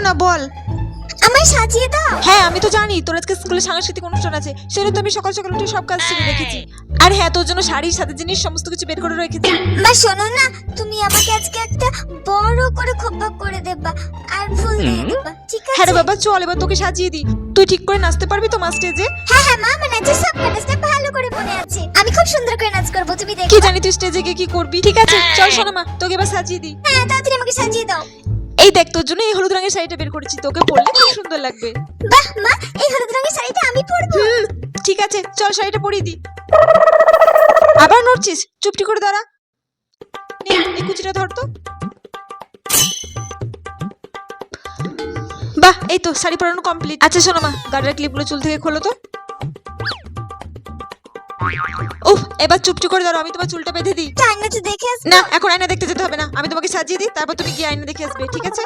না বল। আমায় সাজিয়ে দাও। হ্যাঁ আমি তো জানি তোর আজকে স্কুলে সাংস্কৃতিক অনুষ্ঠান আছে, সেটা তো আমি সকাল সকাল উঠে সব কাজ সেরে রেখেছি। আর হ্যাঁ তোর জন্য শাড়ি সাথে জিনিস সমস্ত কিছু বের করে রেখেছি। মা শোনো না, তুমি আমাকে আজকে একটা বড় করে খোপা করে দেবা আর ফুল দিয়ে দেবা, ঠিক আছে? হ্যাঁ রে বাবা চল এবার তোকে সাজিয়ে দিই। তুই ঠিক করে নাচতে পারবি তো মা স্টেজে? হ্যাঁ হ্যাঁ মা, আমার নাচের সব স্টেপ ভালো করে মনে আছে। আমি খুব সুন্দর করে নাচ করব, তুমি দেখো। কি জানি তুই স্টেজে গিয়ে কি করবি। ঠিক আছে চল শোনো মা, তোকে এবার সাজিয়ে দিই। হ্যাঁ তাড়াতাড়ি আমাকে সাজিয়ে দাও। এই দেখ তোর জন্য এই হলুদ রঙের শাড়িটা বের করেছি, তোকে পরলে খুব সুন্দর লাগবে। বাহ মা, এই হলুদ রঙের শাড়িটা আমি পরবো। ঠিক আছে চল শাড়িটা পরিয়ে দি। আবার নড়ছিস, চুপটি করে দাঁড়া। নে, এই কুচিটা ধর তো। বাহ এই তো শাড়ি পরানো কমপ্লিট। আচ্ছা শোনো মা, গাড়ির ক্লিপগুলো চুল থেকে খোলো তো। উফ এবার চুপটি করে দাঁড়াও, আমি তোমার চুলটা বেঁধে দিই। আয়নাতে দেখে আসবো? না এখন আয়না দেখতে যেতে হবে না, আমি তোমাকে সাজিয়ে দিই, তারপর তুমি গিয়ে আয়না দেখে আসবে, ঠিক আছে?